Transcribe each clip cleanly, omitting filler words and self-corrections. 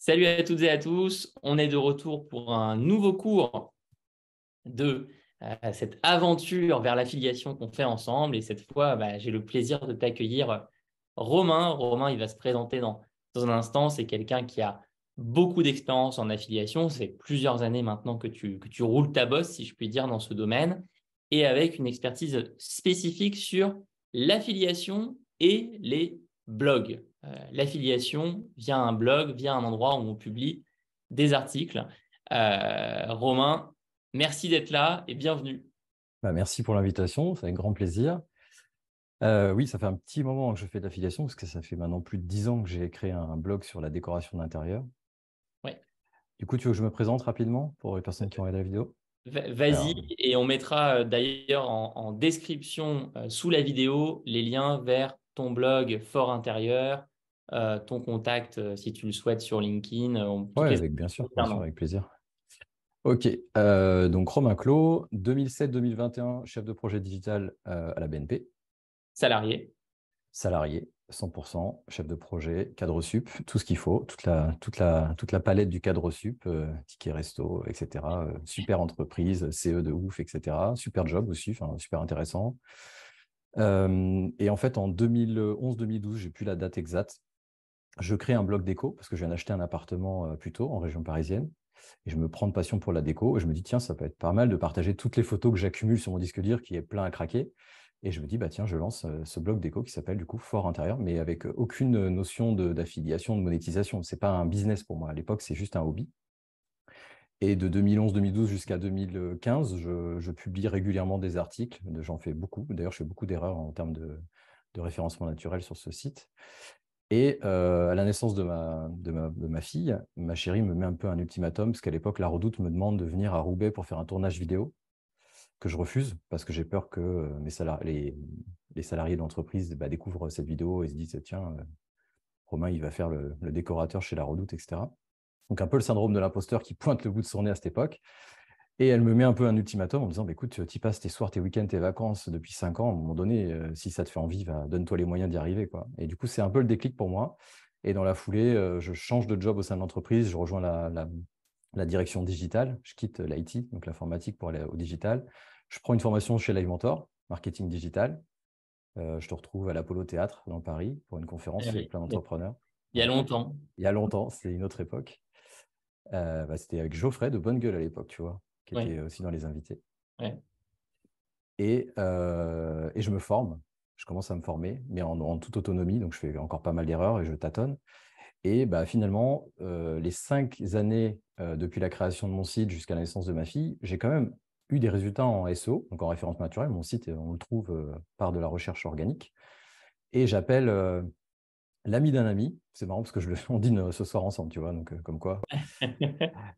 Salut à toutes et à tous, on est de retour pour un nouveau cours de cette aventure vers l'affiliation qu'on fait ensemble. Et cette fois, j'ai le plaisir de t'accueillir Romain. Romain, il va se présenter dans un instant. C'est quelqu'un qui a beaucoup d'expérience en affiliation. Ça fait plusieurs années maintenant que tu roules ta bosse, si je puis dire, dans ce domaine, et avec une expertise spécifique sur l'affiliation et les blogs. L'affiliation via un blog, via un endroit où on publie des articles. Romain, merci d'être là et bienvenue. Merci pour l'invitation, c'est un grand plaisir. Oui, ça fait un petit moment que je fais de l'affiliation, parce que ça fait maintenant plus de 10 ans que j'ai créé un blog sur la décoration d'intérieur. Ouais. Du coup, tu veux que je me présente rapidement pour les personnes qui ont regardé la vidéo? Vas-y, Alors, et on mettra d'ailleurs en description sous la vidéo les liens vers ton blog Fort Intérieur, ton contact si tu le souhaites sur LinkedIn, toutes ouais, les bien sûr, concernant. avec plaisir. Ok, donc Romain Clos, 2007-2021, chef de projet digital à la BNP, Salarié. salarié, 100%, chef de projet, cadre sup, tout ce qu'il faut, toute la palette du cadre sup, ticket resto, etc. Super entreprise, CE de ouf, etc. Super job aussi, enfin, super intéressant. Et en fait, en 2011-2012, j'ai plus la date exacte, je crée un blog déco parce que je viens d'acheter un appartement plus tôt en région parisienne. Et je me prends de passion pour la déco. Et je me dis, tiens, ça peut être pas mal de partager toutes les photos que j'accumule sur mon disque dur qui est plein à craquer. Et je me dis, bah tiens, je lance ce blog déco qui s'appelle du coup Fort Intérieur, mais avec aucune notion d'affiliation, de monétisation. C'est pas un business pour moi. À l'époque, c'est juste un hobby. Et de 2011-2012 jusqu'à 2015, je publie régulièrement des articles. J'en fais beaucoup. D'ailleurs, je fais beaucoup d'erreurs en termes de référencement naturel sur ce site. Et à la naissance de ma fille, ma chérie me met un peu un ultimatum, parce qu'à l'époque, La Redoute me demande de venir à Roubaix pour faire un tournage vidéo, que je refuse, parce que j'ai peur que les salariés de l'entreprise découvrent cette vidéo et se disent, tiens, Romain, il va faire le décorateur chez La Redoute, etc. Donc un peu le syndrome de l'imposteur qui pointe le bout de son nez à cette époque. Et elle me met un peu un ultimatum en me disant, écoute, tu passes tes soirs, tes week-ends, tes vacances depuis 5 ans, à un moment donné, si ça te fait envie, donne-toi les moyens d'y arriver, quoi. Et du coup, c'est un peu le déclic pour moi. Et dans la foulée, je change de job au sein de l'entreprise, je rejoins la direction digitale, je quitte l'IT, donc l'informatique, pour aller au digital. Je prends une formation chez Live Mentor, marketing digital. Je te retrouve à l'Apollo Théâtre dans Paris pour une conférence avec Oui. plein d'entrepreneurs. Il y a Ouais. longtemps. Il y a longtemps, c'était une autre époque. C'était avec Geoffrey de Bonne Gueule à l'époque, tu vois, qui Oui. était aussi dans les invités. Ouais. Et je me forme, je commence à me former, mais en toute autonomie, donc je fais encore pas mal d'erreurs et je tâtonne. Et finalement, les 5 années depuis la création de mon site jusqu'à la naissance de ma fille, j'ai quand même eu des résultats en SEO, donc en référence naturelle. Mon site, on le trouve par de la recherche organique. Et j'appelle l'ami d'un ami. C'est marrant parce que on dîne ce soir ensemble, tu vois, donc comme quoi.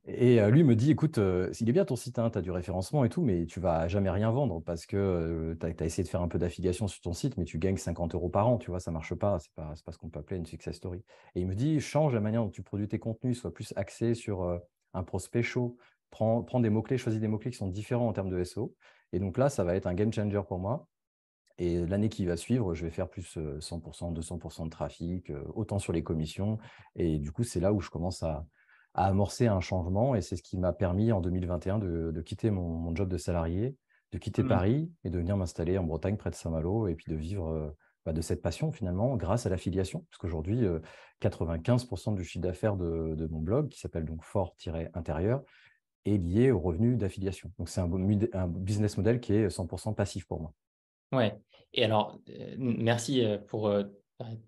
Et lui me dit, écoute, il est bien ton site, hein, tu as du référencement et tout, mais tu vas jamais rien vendre parce que tu as essayé de faire un peu d'affiliation sur ton site, mais tu gagnes 50 euros par an, tu vois, ça marche pas, c'est pas ce qu'on peut appeler une success story. Et il me dit, change la manière dont tu produis tes contenus, sois plus axé sur un prospect chaud, prends des mots-clés, choisis des mots-clés qui sont différents en termes de SEO. Et donc là, ça va être un game changer pour moi. Et l'année qui va suivre, je vais faire plus 100%, 200% de trafic, autant sur les commissions. Et du coup, c'est là où je commence à amorcer un changement. Et c'est ce qui m'a permis en 2021 de quitter mon job de salarié, de quitter Hmm. Paris et de venir m'installer en Bretagne, près de Saint-Malo, et puis de vivre de cette passion finalement grâce à l'affiliation. Parce qu'aujourd'hui, 95% du chiffre d'affaires de mon blog, qui s'appelle donc Fort-Intérieur, est lié au revenu d'affiliation. Donc c'est un business model qui est 100% passif pour moi. Ouais. Et alors, merci pour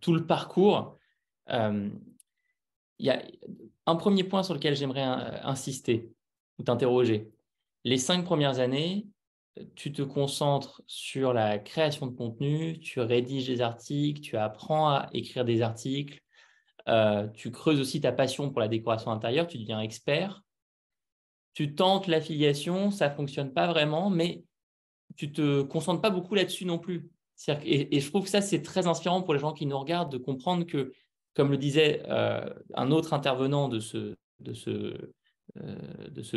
tout le parcours. Euh, Il y a un premier point sur lequel j'aimerais insister ou t'interroger. Les 5 premières années, tu te concentres sur la création de contenu, tu rédiges des articles, tu apprends à écrire des articles, tu creuses aussi ta passion pour la décoration intérieure, tu deviens expert, tu tentes l'affiliation, ça ne fonctionne pas vraiment, mais tu te concentres pas beaucoup là-dessus non plus. Et je trouve que ça, c'est très inspirant pour les gens qui nous regardent de comprendre que, comme le disait un autre intervenant de ce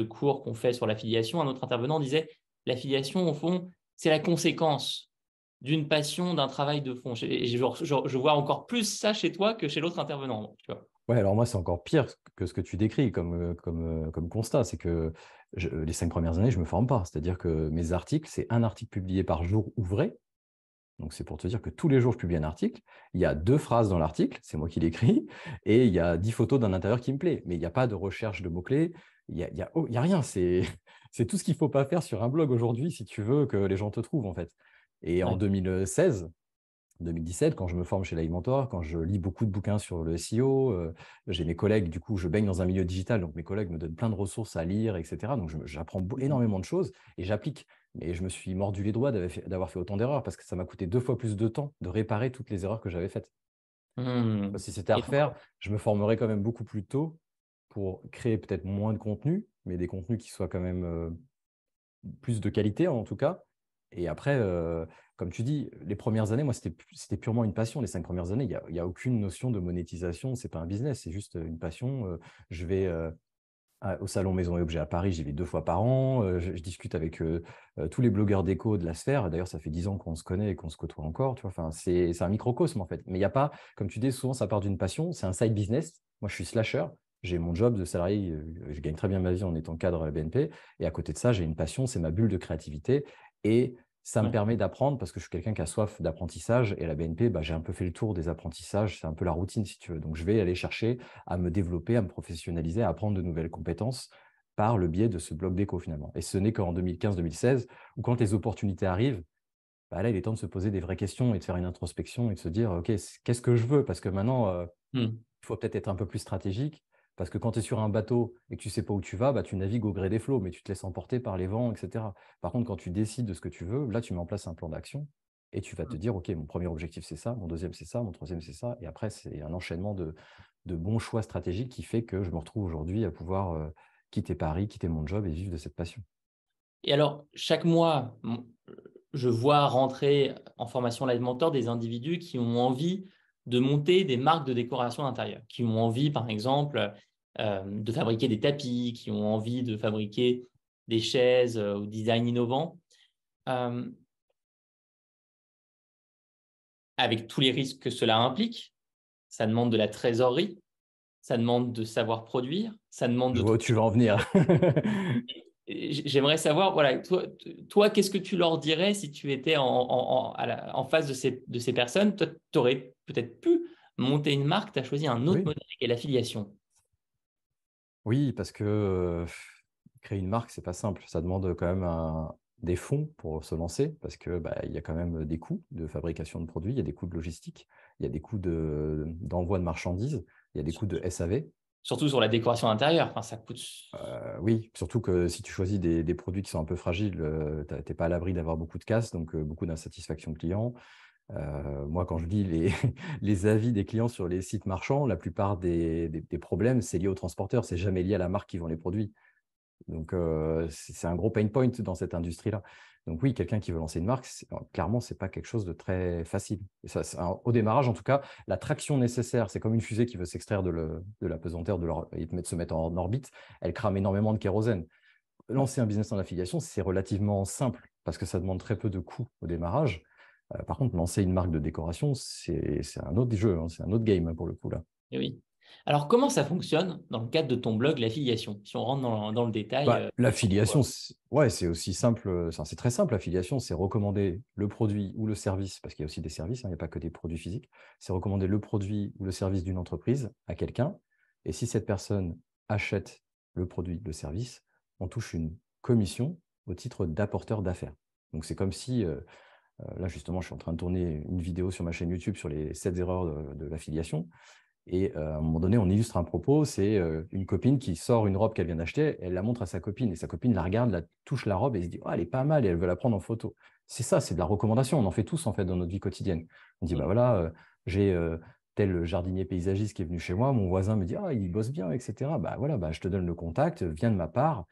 cours qu'on fait sur l'affiliation, un autre intervenant disait, l'affiliation, au fond, c'est la conséquence d'une passion, d'un travail de fond. Et je vois encore plus ça chez toi que chez l'autre intervenant. Tu vois. Ouais, alors moi, c'est encore pire que ce que tu décris comme constat. C'est que les 5 premières années, je ne me forme pas. C'est-à-dire que mes articles, c'est un article publié par jour ouvré. Donc, c'est pour te dire que tous les jours, je publie un article. Il y a 2 phrases dans l'article, c'est moi qui l'écris, et il y a 10 photos d'un intérieur qui me plaît. Mais il n'y a pas de recherche de mots-clés, il y a rien. C'est tout ce qu'il ne faut pas faire sur un blog aujourd'hui si tu veux que les gens te trouvent, en fait. Et en Ouais. 2017, quand je me forme chez Mentor, quand je lis beaucoup de bouquins sur le SEO, j'ai mes collègues, du coup, je baigne dans un milieu digital, donc mes collègues me donnent plein de ressources à lire, etc. Donc, j'apprends énormément de choses et j'applique. Mais je me suis mordu les doigts d'avoir fait autant d'erreurs parce que ça m'a coûté 2 fois plus de temps de réparer toutes les erreurs que j'avais faites. Hmm. Si c'était à Et donc, refaire, je me formerais quand même beaucoup plus tôt pour créer peut-être moins de contenu, mais des contenus qui soient quand même plus de qualité en tout cas. Et après, comme tu dis, les premières années, moi, c'était purement une passion. Les 5 premières années, il y a aucune notion de monétisation. C'est pas un business, c'est juste une passion. Je vais au salon Maison et Objets à Paris, j'y vais 2 fois par an. Je discute avec tous les blogueurs déco de la sphère. D'ailleurs, ça fait 10 ans qu'on se connaît et qu'on se côtoie encore. Tu vois, enfin, c'est un microcosme en fait. Mais il n'y a pas, comme tu dis, souvent ça part d'une passion. C'est un side business. Moi, je suis slasher. J'ai mon job de salarié. Je gagne très bien ma vie en étant cadre à la BNP. Et à côté de ça, j'ai une passion. C'est ma bulle de créativité. Et ça me ouais. permet d'apprendre parce que je suis quelqu'un qui a soif d'apprentissage. Et à la BNP, bah, j'ai un peu fait le tour des apprentissages. C'est un peu la routine, si tu veux. Donc, je vais aller chercher à me développer, à me professionnaliser, à apprendre de nouvelles compétences par le biais de ce blog déco finalement. Et ce n'est qu'en 2015-2016 où quand les opportunités arrivent, bah là, il est temps de se poser des vraies questions et de faire une introspection et de se dire, OK, qu'est-ce que je veux? Parce que maintenant, Hmm. il faut peut-être être un peu plus stratégique. Parce que quand tu es sur un bateau et que tu ne sais pas où tu vas, bah, tu navigues au gré des flots, mais tu te laisses emporter par les vents, etc. Par contre, quand tu décides de ce que tu veux, là, tu mets en place un plan d'action et tu vas te dire, OK, mon premier objectif, c'est ça, mon deuxième, c'est ça, mon troisième, c'est ça. Et après, c'est un enchaînement de bons choix stratégiques qui fait que je me retrouve aujourd'hui à pouvoir quitter Paris, quitter mon job et vivre de cette passion. Et alors, chaque mois, je vois rentrer en formation Live Mentor des individus qui ont envie de monter des marques de décoration d'intérieur, qui ont envie, par exemple, de fabriquer des tapis, qui ont envie de fabriquer des chaises au design innovant, euh, avec tous les risques que cela implique. Ça demande de la trésorerie, ça demande de savoir produire, ça demande Je de vois où tu vas en venir. J'aimerais savoir, voilà, toi, qu'est-ce que tu leur dirais si tu étais en face de ces personnes? Toi, tu aurais peut-être pu monter une marque, tu as choisi un autre Oui, modèle qui est l'affiliation. oui, parce que créer une marque, c'est pas simple. Ça demande quand même des fonds pour se lancer, parce que bah, il y a quand même des coûts de fabrication de produits, il y a des coûts de logistique, il y a des coûts d'envoi de marchandises, il y a des coûts de SAV. Surtout sur la décoration intérieure. Enfin, ça coûte. Oui, surtout que si tu choisis des produits qui sont un peu fragiles, tu n'es pas à l'abri d'avoir beaucoup de casse, donc beaucoup d'insatisfaction client. Moi, quand je lis les avis des clients sur les sites marchands, la plupart des problèmes, c'est lié aux transporteurs, c'est jamais lié à la marque qui vend les produits. Donc, c'est un gros pain point dans cette industrie-là. Donc oui, quelqu'un qui veut lancer une marque, clairement, c'est pas quelque chose de très facile. Et ça, au démarrage, en tout cas, la traction nécessaire, c'est comme une fusée qui veut s'extraire de la pesanteur et se mettre en orbite, elle crame énormément de kérosène. Ouais. Lancer un business en affiliation, c'est relativement simple parce que ça demande très peu de coûts au démarrage. Par contre, lancer une marque de décoration, c'est un autre jeu, hein, c'est un autre game hein, pour le coup là. Et oui. Alors, comment ça fonctionne dans le cadre de ton blog, l'affiliation? Si on rentre dans le détail, Bah, l'affiliation, ouais, c'est aussi simple, c'est très simple. L'affiliation, c'est recommander le produit ou le service, parce qu'il y a aussi des services, hein, il n'y a pas que des produits physiques. C'est recommander le produit ou le service d'une entreprise à quelqu'un. Et si cette personne achète le produit, le service, on touche une commission au titre d'apporteur d'affaires. Donc c'est comme si, là justement, je suis en train de tourner une vidéo sur ma chaîne YouTube sur les 7 erreurs de l'affiliation. Et à un moment donné, on illustre un propos, c'est une copine qui sort une robe qu'elle vient d'acheter, elle la montre à sa copine, et sa copine la regarde, touche la robe et se dit, oh, elle est pas mal, et elle veut la prendre en photo. C'est ça, c'est de la recommandation, on en fait tous en fait dans notre vie quotidienne. On dit, bah voilà, j'ai tel jardinier paysagiste qui est venu chez moi, mon voisin me dit, ah, il bosse bien, etc. Bah voilà, bah, je te donne le contact, viens de ma part.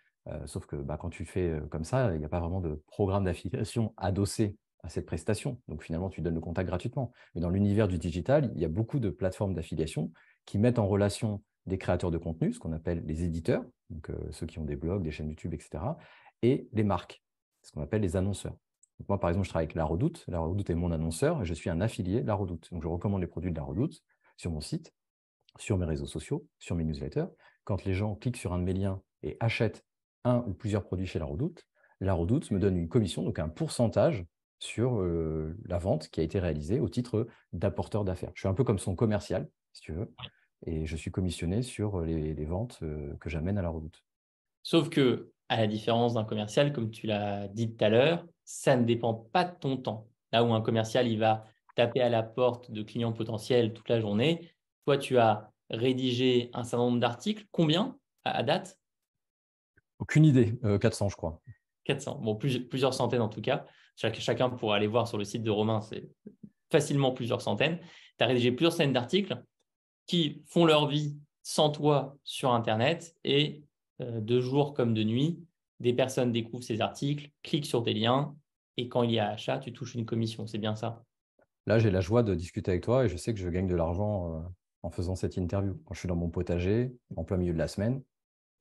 Sauf que bah, quand tu fais comme ça, il n'y a pas vraiment de programme d'affiliation adossé à cette prestation. Donc finalement, tu donnes le contact gratuitement. Mais dans l'univers du digital, il y a beaucoup de plateformes d'affiliation qui mettent en relation des créateurs de contenu, ce qu'on appelle les éditeurs, donc ceux qui ont des blogs, des chaînes YouTube, etc., et les marques, ce qu'on appelle les annonceurs. Donc moi, par exemple, je travaille avec La Redoute. La Redoute est mon annonceur et je suis un affilié de La Redoute. Donc je recommande les produits de La Redoute sur mon site. sur mes réseaux sociaux, sur mes newsletters. Quand les gens cliquent sur un de mes liens et achètent un ou plusieurs produits chez La Redoute me donne une commission, donc un pourcentage sur la vente qui a été réalisée au titre d'apporteur d'affaires. Je suis un peu comme son commercial, si tu veux, et je suis commissionné sur les ventes que j'amène à La Redoute. Sauf que, à la différence d'un commercial, comme tu l'as dit tout à l'heure, ça ne dépend pas de ton temps. Là où un commercial, il va taper à la porte de clients potentiels toute la journée, toi, tu as rédigé un certain nombre d'articles. Combien à date? Aucune idée, 400 je crois. 400. Bon, plusieurs centaines en tout cas. Chacun pourra aller voir sur le site de Romain, c'est facilement plusieurs centaines. Tu as rédigé plusieurs centaines d'articles qui font leur vie sans toi sur Internet et de jour comme de nuit, des personnes découvrent ces articles, cliquent sur des liens et quand il y a achat, tu touches une commission. C'est bien ça? Là, j'ai la joie de discuter avec toi et je sais que je gagne de l'argent en faisant cette interview. Quand je suis dans mon potager, en plein milieu de la semaine,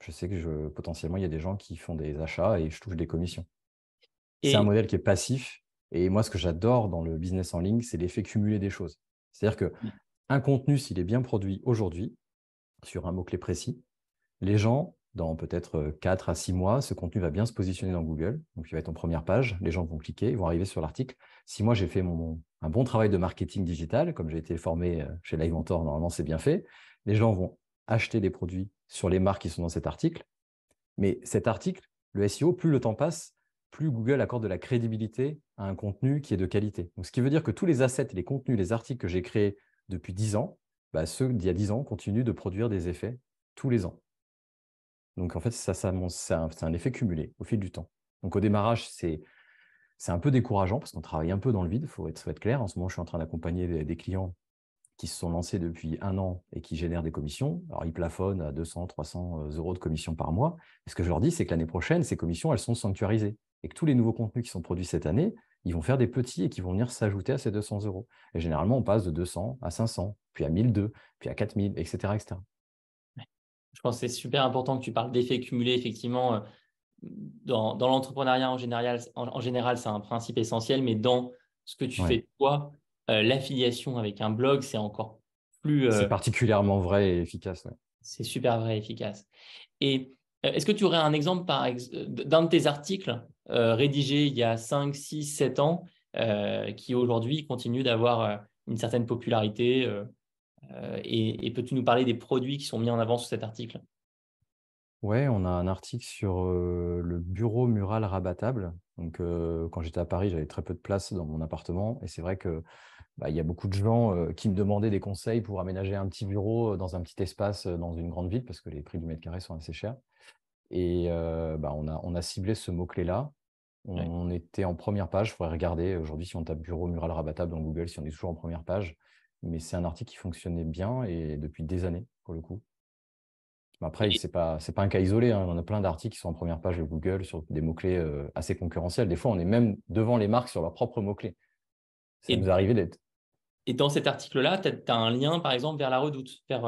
je sais que potentiellement, il y a des gens qui font des achats et je touche des commissions. C'est un Et modèle qui est passif. Et moi, ce que j'adore dans le business en ligne, c'est l'effet cumulé des choses. C'est-à-dire qu'un contenu, s'il est bien produit aujourd'hui, sur un mot-clé précis, les gens, dans peut-être 4 à 6 mois, ce contenu va bien se positionner dans Google. Donc, il va être en première page. Les gens vont cliquer, ils vont arriver sur l'article. Si moi, j'ai fait un bon travail de marketing digital, comme j'ai été formé chez Live Mentor, normalement, c'est bien fait. Les gens vont acheter des produits sur les marques qui sont dans cet article. Mais cet article, le SEO, plus le temps passe, plus Google accorde de la crédibilité à un contenu qui est de qualité. Donc, ce qui veut dire que tous les assets, les contenus, les articles que j'ai créés depuis 10 ans, bah, ceux d'il y a 10 ans continuent de produire des effets tous les ans. Donc, en fait, c'est un effet cumulé au fil du temps. Donc, au démarrage, c'est un peu décourageant parce qu'on travaille un peu dans le vide, faut être clair. En ce moment, je suis en train d'accompagner des clients qui se sont lancés depuis 1 an et qui génèrent des commissions. Alors, ils plafonnent à 200, 300 euros de commissions par mois. Et ce que je leur dis, c'est que l'année prochaine, ces commissions, elles sont sanctuarisées. Et que tous les nouveaux contenus qui sont produits cette année, ils vont faire des petits et qui vont venir s'ajouter à ces 200 euros. Et généralement, on passe de 200 à 500, puis à 1002, puis à 4000, etc., etc. je pense que c'est super important que tu parles d'effets cumulés. Effectivement, dans l'entrepreneuriat en général, c'est un principe essentiel, mais dans ce que tu Ouais. fais toi, l'affiliation avec un blog, c'est encore plus, C'est particulièrement vrai et efficace. Ouais. c'est super vrai et efficace. Et est-ce que tu aurais un exemple d'un de tes articles rédigés il y a 5, 6, 7 ans qui aujourd'hui continue d'avoir une certaine popularité et peux-tu nous parler des produits qui sont mis en avant sur cet article? Ouais, on a un article sur le bureau mural rabattable. Donc, quand j'étais à Paris, j'avais très peu de place dans mon appartement. Et c'est vrai que il y a beaucoup de gens qui me demandaient des conseils pour aménager un petit bureau dans un petit espace dans une grande ville parce que les prix du mètre carré sont assez chers. Et on a ciblé ce mot-clé-là. Ouais. On était en première page. Il faudrait regarder aujourd'hui si on tape bureau mural rabattable dans Google, si on est toujours en première page. Mais c'est un article qui fonctionnait bien et depuis des années, pour le coup. Mais après, Et, ce n'est pas un cas isolé, hein. On a plein d'articles qui sont en première page de Google sur des mots-clés assez concurrentiels. Des fois, on est même devant les marques sur leurs propres mots-clés. Ça et nous est arrivé d'être. Et dans cet article-là, tu as un lien, par exemple, vers la Redoute, vers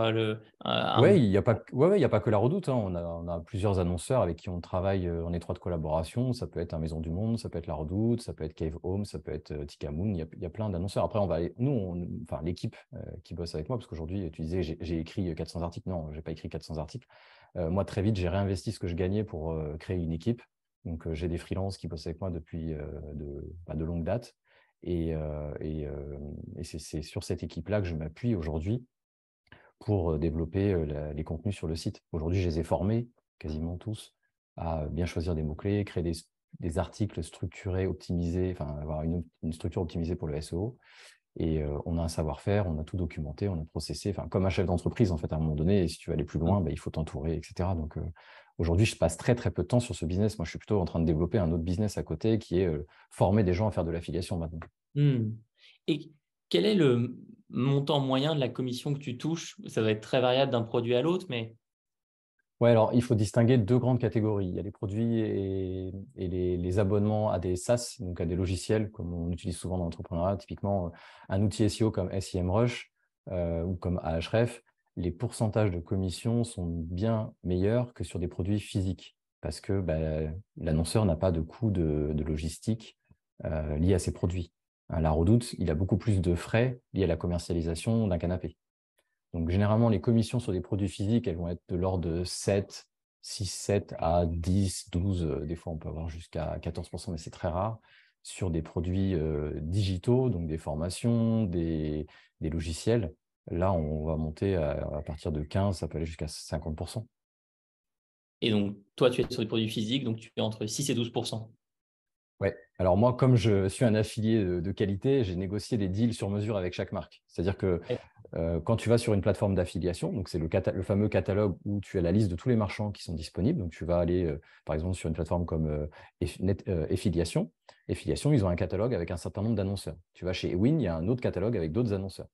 Ouais, il n'y a pas, ouais, il y a pas que La Redoute, hein. On a plusieurs annonceurs avec qui on travaille en étroite collaboration. Ça peut être un Maison du Monde, ça peut être La Redoute, ça peut être Cave Home, ça peut être Tikamoon. Il y a plein d'annonceurs. Après, enfin, l'équipe qui bosse avec moi, parce qu'aujourd'hui, tu disais, j'ai écrit 400 articles. Non, je n'ai pas écrit 400 articles. Moi, très vite, j'ai réinvesti ce que je gagnais pour créer une équipe. Donc, j'ai des freelances qui bossent avec moi depuis de longue date. Et c'est sur cette équipe-là que je m'appuie aujourd'hui pour développer les contenus sur le site. Aujourd'hui, je les ai formés, quasiment tous, à bien choisir des mots-clés, créer des articles structurés, optimisés, enfin avoir une structure optimisée pour le SEO. Et on a un savoir-faire, on a tout documenté, on a processé, enfin, comme un chef d'entreprise, en fait, à un moment donné, et si tu veux aller plus loin, il faut t'entourer, etc. Donc, aujourd'hui, je passe très, très peu de temps sur ce business. Moi, je suis plutôt en train de développer un autre business à côté qui est former des gens à faire de l'affiliation maintenant. Et quel est le montant moyen de la commission que tu touches? Ça va être très variable d'un produit à l'autre, mais Ouais, alors il faut distinguer deux grandes catégories. Il y a les produits et les abonnements à des SaaS, donc à des logiciels, comme on utilise souvent dans l'entrepreneuriat. Typiquement, un outil SEO comme SEMrush ou comme Ahref, les pourcentages de commission sont bien meilleurs que sur des produits physiques parce que l'annonceur n'a pas de coût de logistique lié à ses produits. La Redoute, il a beaucoup plus de frais liés à la commercialisation d'un canapé. Donc, généralement, les commissions sur des produits physiques, elles vont être de l'ordre de 7 à 10, 12. Des fois, on peut avoir jusqu'à 14%, mais c'est très rare. Sur des produits digitaux, donc des formations, des logiciels, là, on va monter à partir de 15, ça peut aller jusqu'à 50%. Et donc, toi, tu es sur des produits physiques, donc tu es entre 6 et 12%. Ouais. Alors moi, comme je suis un affilié de qualité, j'ai négocié des deals sur mesure avec chaque marque. C'est-à-dire que Ouais. quand tu vas sur une plateforme d'affiliation, donc c'est le fameux catalogue où tu as la liste de tous les marchands qui sont disponibles. Donc tu vas aller, par exemple, sur une plateforme comme Affiliation. Affiliation, ils ont un catalogue avec un certain nombre d'annonceurs. Tu vas chez Ewin, il y a un autre catalogue avec d'autres annonceurs.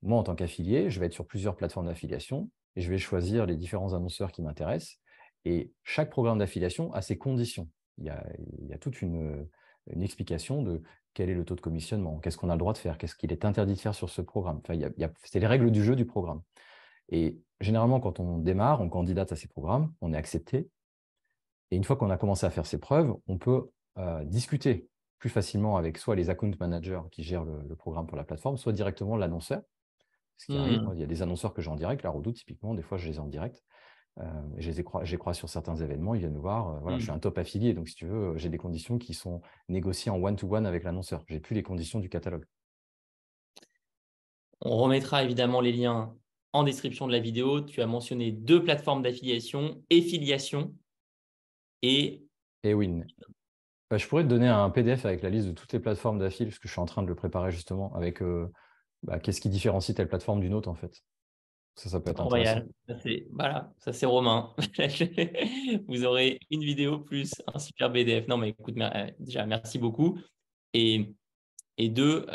Moi, en tant qu'affilié, je vais être sur plusieurs plateformes d'affiliation et je vais choisir les différents annonceurs qui m'intéressent. Et chaque programme d'affiliation a ses conditions. Il y a toute une explication de quel est le taux de commissionnement, qu'est-ce qu'on a le droit de faire, qu'est-ce qu'il est interdit de faire sur ce programme. Enfin, c'est les règles du jeu du programme. Et généralement, quand on démarre, on candidate à ces programmes, on est accepté. Et une fois qu'on a commencé à faire ses preuves, on peut discuter plus facilement avec soit les account managers qui gèrent le programme pour la plateforme, soit directement l'annonceur. Ce qui arrive, moi, il y a des annonceurs que j'ai en direct, la Redoute typiquement, des fois je les ai en direct. Je les crois sur certains événements, ils viennent nous voir. Voilà, je suis un top affilié, donc si tu veux, j'ai des conditions qui sont négociées en one-to-one avec l'annonceur. Je n'ai plus les conditions du catalogue. On remettra évidemment les liens en description de la vidéo. Tu as mentionné 2 plateformes d'affiliation, Affiliation et… Et Win. Je pourrais te donner un PDF avec la liste de toutes les plateformes d'affiliation, parce que je suis en train de le préparer justement, avec qu'est-ce qui différencie telle plateforme d'une autre en fait. Ça peut être intéressant. Royal. Voilà, ça c'est Romain. Vous aurez une vidéo plus un super PDF. Non, mais écoute, déjà, merci beaucoup. Et, et deux,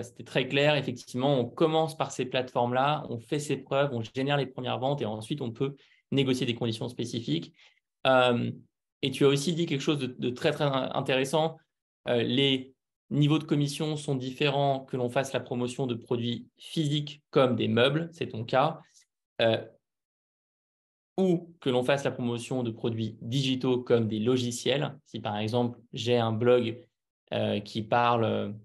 c'était très clair. Effectivement, on commence par ces plateformes-là, on fait ses preuves, on génère les premières ventes et ensuite on peut négocier des conditions spécifiques. Euh, et tu as aussi dit quelque chose de très, très intéressant. Les niveaux de commission sont différents que l'on fasse la promotion de produits physiques comme des meubles, c'est ton cas, ou que l'on fasse la promotion de produits digitaux comme des logiciels. Si par exemple, j'ai un blog qui parle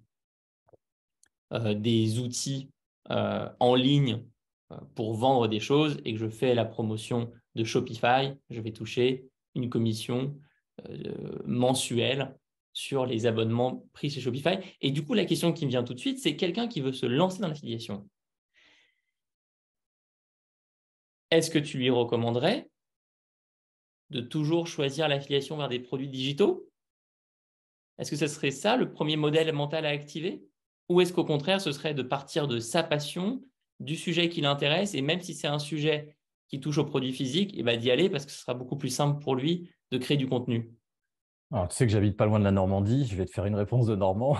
des outils en ligne pour vendre des choses et que je fais la promotion de Shopify, je vais toucher une commission mensuelle sur les abonnements pris chez Shopify. Et du coup, la question qui me vient tout de suite, c'est quelqu'un qui veut se lancer dans l'affiliation. Est-ce que tu lui recommanderais de toujours choisir l'affiliation vers des produits digitaux? Est-ce que ce serait ça le premier modèle mental à activer? Ou est-ce qu'au contraire, ce serait de partir de sa passion, du sujet qui l'intéresse, et même si c'est un sujet qui touche aux produits physiques, et d'y aller parce que ce sera beaucoup plus simple pour lui de créer du contenu? Alors, tu sais que j'habite pas loin de la Normandie, je vais te faire une réponse de Normand.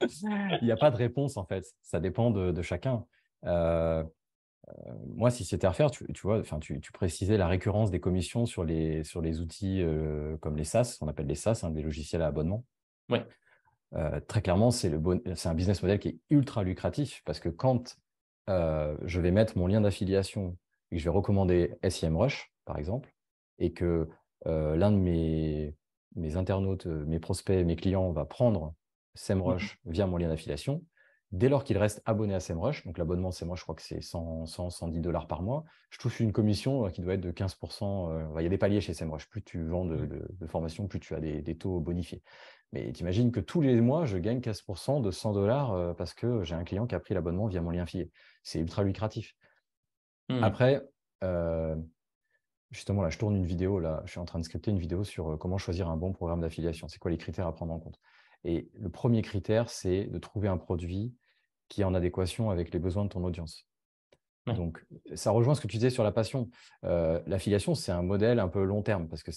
Il n'y a pas de réponse en fait, ça dépend de chacun. Moi, si c'était à refaire, tu vois, enfin, tu précisais la récurrence des commissions sur les outils comme les SaaS, on appelle les SaaS, des logiciels à abonnement. Ouais. Très clairement, c'est un business model qui est ultra lucratif parce que quand je vais mettre mon lien d'affiliation et que je vais recommander SEMrush, par exemple, et que l'un de mes internautes, mes prospects, mes clients va prendre SEMrush via mon lien d'affiliation, dès lors qu'il reste abonné à SEMrush, donc l'abonnement SEMrush, je crois que c'est 110 $ par mois, je touche une commission qui doit être de 15%. Il y a des paliers chez SEMrush. Plus tu vends de formations, plus tu as des taux bonifiés. Mais t'imagines que tous les mois, je gagne 15% de 100 $ parce que j'ai un client qui a pris l'abonnement via mon lien affilié. C'est ultra lucratif. Après, justement, là, je tourne une vidéo. Là, je suis en train de scripter une vidéo sur comment choisir un bon programme d'affiliation. C'est quoi les critères à prendre en compte? Et le premier critère, c'est de trouver un produit qui est en adéquation avec les besoins de ton audience. Ouais. Donc, ça rejoint ce que tu disais sur la passion. L'affiliation, c'est un modèle un peu long terme parce que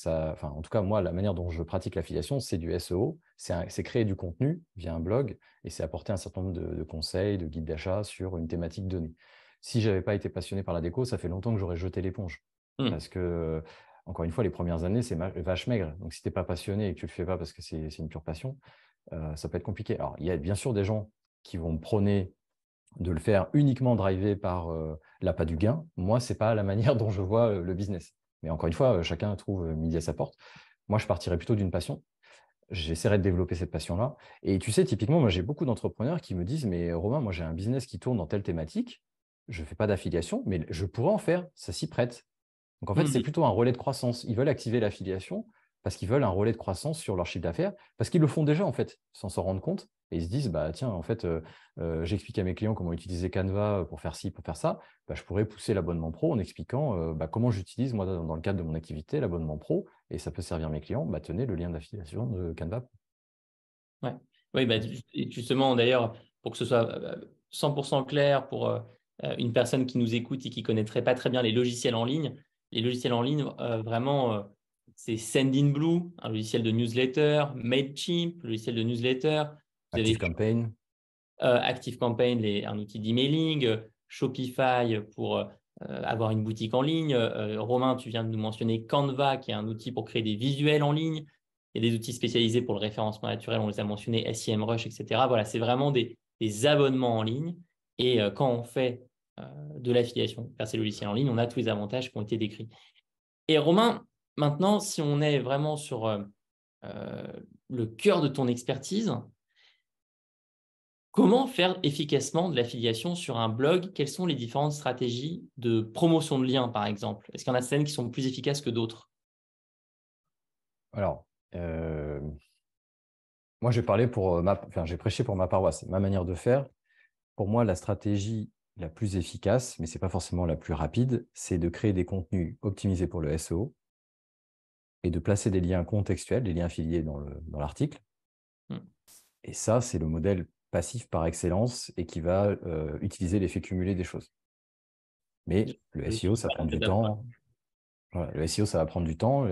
en tout cas, moi, la manière dont je pratique l'affiliation, c'est du SEO, c'est créer du contenu via un blog et c'est apporter un certain nombre de conseils, de guides d'achat sur une thématique donnée. Si je n'avais pas été passionné par la déco, ça fait longtemps que j'aurais jeté l'éponge parce que, encore une fois, les premières années, c'est vache maigre. Donc, si tu n'es pas passionné et que tu ne le fais pas parce que c'est une pure passion, ça peut être compliqué. Alors, il y a bien sûr des gens qui vont prôner de le faire uniquement drivé par l'appât du gain. Moi, ce n'est pas la manière dont je vois le business. Mais encore une fois, chacun trouve midi à sa porte. Moi, je partirais plutôt d'une passion. J'essaierai de développer cette passion-là. Et tu sais, typiquement, moi, j'ai beaucoup d'entrepreneurs qui me disent, mais Romain, moi, j'ai un business qui tourne dans telle thématique. je ne fais pas d'affiliation, mais je pourrais en faire, ça s'y prête. Donc, en fait, c'est Mhm. plutôt un relais de croissance. Ils veulent activer l'affiliation parce qu'ils veulent un relais de croissance sur leur chiffre d'affaires, parce qu'ils le font déjà, en fait, sans s'en rendre compte. Et ils se disent, bah, tiens, en fait, j'explique à mes clients comment utiliser Canva pour faire ci, pour faire ça. Bah, je pourrais pousser l'abonnement pro en expliquant bah, comment j'utilise, moi, dans le cadre de mon activité, l'abonnement pro. Et ça peut servir mes clients. Bah, tenez le lien d'affiliation de Canva. Ouais. Oui, bah, et justement, d'ailleurs, pour que ce soit 100% clair pour une personne qui nous écoute et qui ne connaîtrait pas très bien les logiciels en ligne, vraiment, c'est Sendinblue, un logiciel de newsletter, Mailchimp, logiciel de newsletter. Vous avez ActiveCampaign. ActiveCampaign, un outil d'emailing, Shopify pour avoir une boutique en ligne. Romain, tu viens de nous mentionner Canva, qui est un outil pour créer des visuels en ligne. Il y a des outils spécialisés pour le référencement naturel, on les a mentionnés, SEMrush, etc. Voilà, c'est vraiment des abonnements en ligne. Et quand on fait de l'affiliation vers ces logiciels en ligne, on a tous les avantages qui ont été décrits. Et Romain, maintenant, si on est vraiment sur euh, le cœur de ton expertise, comment faire efficacement de l'affiliation sur un blog? Quelles sont les différentes stratégies de promotion de liens, par exemple? Est-ce qu'il y en a certaines qui sont plus efficaces que d'autres? Alors, moi, j'ai parlé j'ai prêché pour ma paroisse. Ma manière de faire, pour moi, la stratégie la plus efficace, mais ce n'est pas forcément la plus rapide, c'est de créer des contenus optimisés pour le SEO et de placer des liens contextuels, des liens affiliés dans l'article. Hmm. Et ça, c'est le modèle passif par excellence et qui va utiliser l'effet cumulé des choses. Mais le Je SEO, suis ça pas prend du d'accord. temps. Voilà, le SEO, ça va prendre du temps.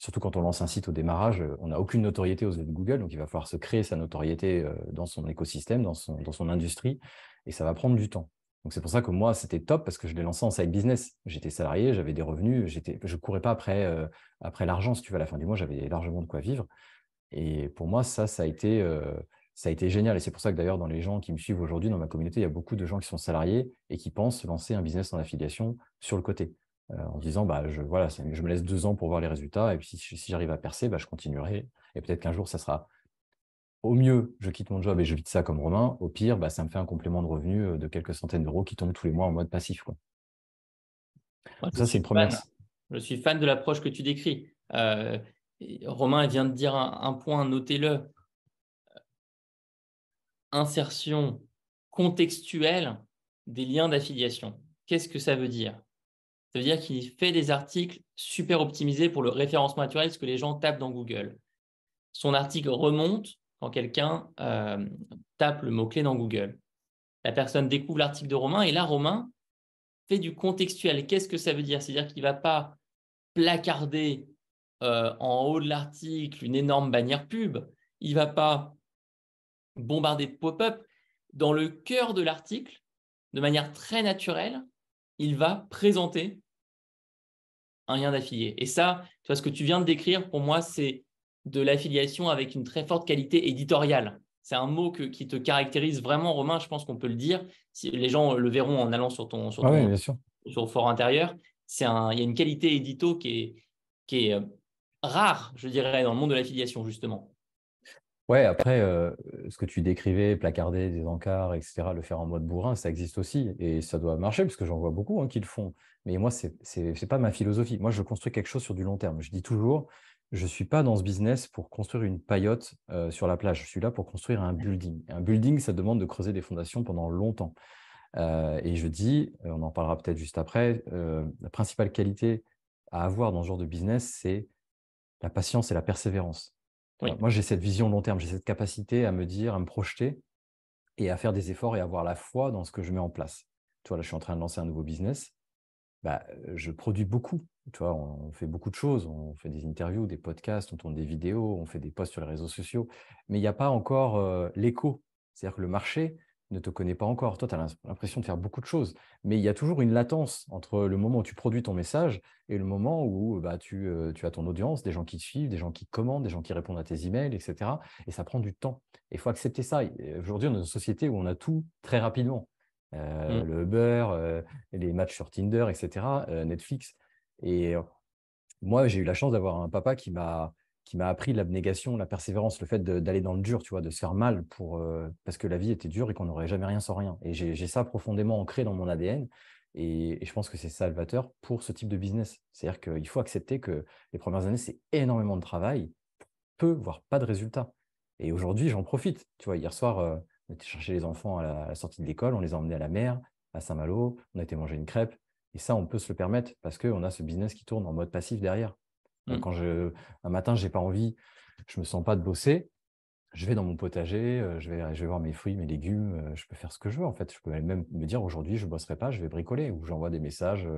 Surtout quand on lance un site au démarrage, on n'a aucune notoriété aux yeux de Google, donc il va falloir se créer sa notoriété dans son écosystème, dans son industrie, et ça va prendre du temps. Donc c'est pour ça que moi, c'était top parce que je l'ai lancé en side business. J'étais salarié, j'avais des revenus, je ne courais pas après l'argent. Si tu veux, à la fin du mois, j'avais largement de quoi vivre. Et pour moi, ça a été génial. Et c'est pour ça que d'ailleurs, dans les gens qui me suivent aujourd'hui, dans ma communauté, il y a beaucoup de gens qui sont salariés et qui pensent lancer un business en affiliation sur le côté. En disant, bah, je me laisse 2 ans pour voir les résultats. Et puis, si j'arrive à percer, bah, je continuerai. Et peut-être qu'un jour, ça sera au mieux, je quitte mon job et je vis de ça comme Romain. Au pire, bah, ça me fait un complément de revenu de quelques centaines d'euros qui tombe tous les mois en mode passif, quoi. Moi, Donc ça, c'est une première. Je suis fan de l'approche que tu décris. Romain vient de dire un point, notez-le. Insertion contextuelle des liens d'affiliation. Qu'est-ce que ça veut dire? Ça veut dire qu'il fait des articles super optimisés pour le référencement naturel, ce que les gens tapent dans Google. Son article remonte quand quelqu'un tape le mot-clé dans Google. La personne découvre l'article de Romain et là, Romain fait du contextuel. Qu'est-ce que ça veut dire? C'est-à-dire qu'il ne va pas placarder en haut de l'article une énorme bannière pub. Il ne va pas bombarder de pop-up. Dans le cœur de l'article, de manière très naturelle, il va présenter un lien d'affilié. Et ça, tu vois, ce que tu viens de décrire, pour moi, c'est de l'affiliation avec une très forte qualité éditoriale. C'est un mot qui te caractérise vraiment, Romain, je pense qu'on peut le dire. Si les gens le verront en allant sur Ah oui, bien sûr. sur le fort intérieur. Il y a une qualité édito qui est rare, je dirais, dans le monde de l'affiliation, justement. Ouais, après, ce que tu décrivais, placarder des encarts, etc., le faire en mode bourrin, ça existe aussi. Et ça doit marcher, parce que j'en vois beaucoup qui le font. Mais moi, c'est pas ma philosophie. Moi, je construis quelque chose sur du long terme. Je dis toujours, je ne suis pas dans ce business pour construire une paillote sur la plage. Je suis là pour construire un building. Un building, ça demande de creuser des fondations pendant longtemps. Et je dis, on en parlera peut-être juste après, la principale qualité à avoir dans ce genre de business, c'est la patience et la persévérance. Oui. Moi, j'ai cette vision long terme, j'ai cette capacité à me dire, à me projeter et à faire des efforts et avoir la foi dans ce que je mets en place. Tu vois, là, je suis en train de lancer un nouveau business. Bah, je produis beaucoup. Tu vois, on fait beaucoup de choses. On fait des interviews, des podcasts, on tourne des vidéos, on fait des posts sur les réseaux sociaux. Mais il n'y a pas encore l'écho. C'est-à-dire que le marché ne te connaît pas encore. Toi, tu as l'impression de faire beaucoup de choses. Mais il y a toujours une latence entre le moment où tu produis ton message et le moment où bah, tu as ton audience, des gens qui te suivent, des gens qui commandent, des gens qui répondent à tes emails, etc. Et ça prend du temps. Il faut accepter ça. Aujourd'hui, on est dans une société où on a tout très rapidement. Mm. Le Uber, les matchs sur Tinder, etc., Netflix. Et moi, j'ai eu la chance d'avoir un papa qui m'a appris l'abnégation, la persévérance, le fait d'aller dans le dur, tu vois, de se faire mal parce que la vie était dure et qu'on n'aurait jamais rien sans rien. Et j'ai ça profondément ancré dans mon ADN. Et je pense que c'est salvateur pour ce type de business. C'est-à-dire qu'il faut accepter que les premières années, c'est énormément de travail, peu, voire pas de résultats. Et aujourd'hui, j'en profite. Tu vois, hier soir, on était chercher les enfants à la sortie de l'école, on les a emmenés à la mer, à Saint-Malo, on a été manger une crêpe. Et ça, on peut se le permettre parce qu'on a ce business qui tourne en mode passif derrière. Mm. Quand un matin, j'ai pas envie, je me sens pas de bosser, je vais dans mon potager, je vais voir mes fruits, mes légumes, je peux faire ce que je veux en fait. Je peux même me dire aujourd'hui, je bosserai pas, je vais bricoler ou j'envoie des messages